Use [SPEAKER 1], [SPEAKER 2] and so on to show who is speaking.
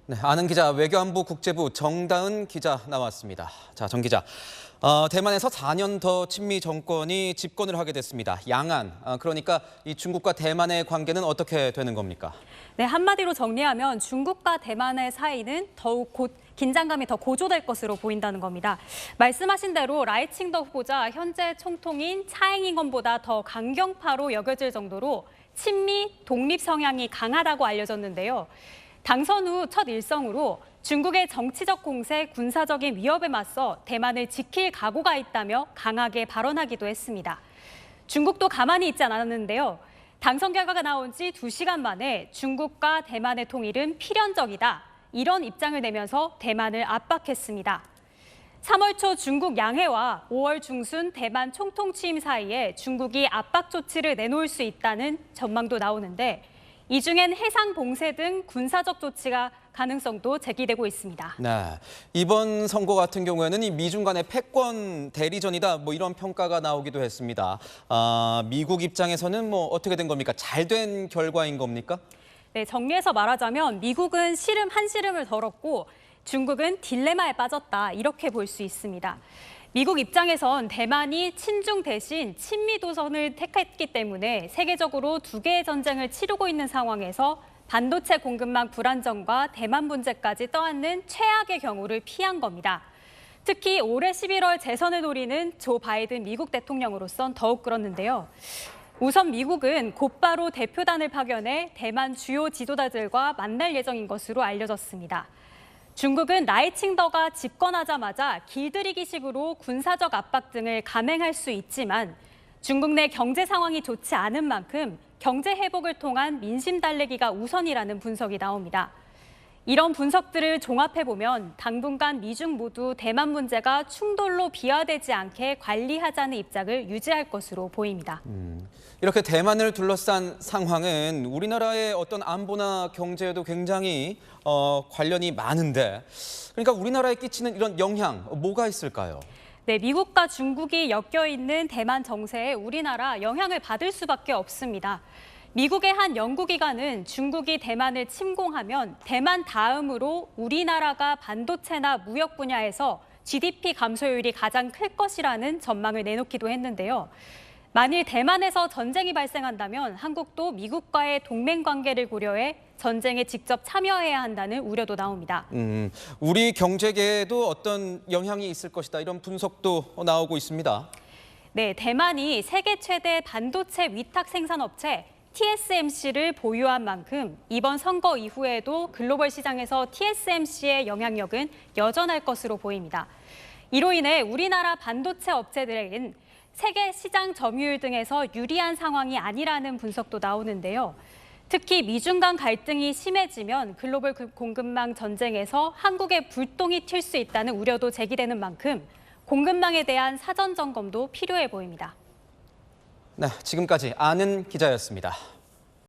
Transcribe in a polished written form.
[SPEAKER 1] 네, 아는 기자 외교안보 국제부 정다은 기자 나왔습니다. 자, 정 기자. 대만에서 4년 더 친미 정권이 집권을 하게 됐습니다. 양안, 그러니까 이 중국과 대만의 관계는 어떻게 되는 겁니까?
[SPEAKER 2] 네, 한마디로 정리하면 중국과 대만의 사이는 더욱 곧 긴장감이 더 고조될 것으로 보인다는 겁니다. 말씀하신 대로 라이칭더 후보자 현재 총통인 차잉잉원보다 더 강경파로 여겨질 정도로 친미 독립 성향이 강하다고 알려졌는데요. 당선 후 첫 일성으로 중국의 정치적 공세, 군사적인 위협에 맞서 대만을 지킬 각오가 있다며 강하게 발언하기도 했습니다. 중국도 가만히 있지 않았는데요. 당선 결과가 나온 지 2시간 만에 중국과 대만의 통일은 필연적이다. 이런 입장을 내면서 대만을 압박했습니다. 3월 초 중국 양해와 5월 중순 대만 총통 취임 사이에 중국이 압박 조치를 내놓을 수 있다는 전망도 나오는데 이 중엔 해상 봉쇄 등 군사적 조치가 가능성도 제기되고 있습니다.
[SPEAKER 1] 네, 이번 선거 같은 경우에는 이 미중 간의 패권 대리전이다 이런 평가가 나오기도 했습니다. 미국 입장에서는 어떻게 된 겁니까? 잘 된 결과인 겁니까?
[SPEAKER 2] 네, 정리해서 말하자면 미국은 씨름 한 씨름을 덜었고 중국은 딜레마에 빠졌다 이렇게 볼 수 있습니다. 미국 입장에선 대만이 친중 대신 친미 도선을 택했기 때문에 세계적으로 두 개의 전쟁을 치르고 있는 상황에서 반도체 공급망 불안정과 대만 문제까지 떠안는 최악의 경우를 피한 겁니다. 특히 올해 11월 재선을 노리는 조 바이든 미국 대통령으로선 더욱 그렇는데요. 우선 미국은 곧바로 대표단을 파견해 대만 주요 지도자들과 만날 예정인 것으로 알려졌습니다. 중국은 라이칭더가 집권하자마자 길들이기식으로 군사적 압박 등을 감행할 수 있지만 중국 내 경제 상황이 좋지 않은 만큼 경제 회복을 통한 민심 달래기가 우선이라는 분석이 나옵니다. 이런 분석들을 종합해보면 당분간 미중 모두 대만 문제가 충돌로 비화되지 않게 관리하자는 입장을 유지할 것으로 보입니다.
[SPEAKER 1] 이렇게 대만을 둘러싼 상황은 우리나라의 어떤 안보나 경제에도 굉장히 관련이 많은데 그러니까 우리나라에 끼치는 이런 영향 뭐가 있을까요?
[SPEAKER 2] 네, 미국과 중국이 엮여 있는 대만 정세에 우리나라 영향을 받을 수밖에 없습니다. 미국의 한 연구기관은 중국이 대만을 침공하면 대만 다음으로 우리나라가 반도체나 무역 분야에서 GDP 감소율이 가장 클 것이라는 전망을 내놓기도 했는데요. 만일 대만에서 전쟁이 발생한다면 한국도 미국과의 동맹 관계를 고려해 전쟁에 직접 참여해야 한다는 우려도 나옵니다.
[SPEAKER 1] 우리 경제계에도 어떤 영향이 있을 것이다 이런 분석도 나오고 있습니다.
[SPEAKER 2] 네, 대만이 세계 최대 반도체 위탁 생산업체 TSMC를 보유한 만큼 이번 선거 이후에도 글로벌 시장에서 TSMC의 영향력은 여전할 것으로 보입니다. 이로 인해 우리나라 반도체 업체들에겐 세계 시장 점유율 등에서 유리한 상황이 아니라는 분석도 나오는데요. 특히 미중 간 갈등이 심해지면 글로벌 공급망 전쟁에서 한국에 불똥이 튈 수 있다는 우려도 제기되는 만큼 공급망에 대한 사전 점검도 필요해 보입니다.
[SPEAKER 1] 네, 지금까지 아는 기자였습니다.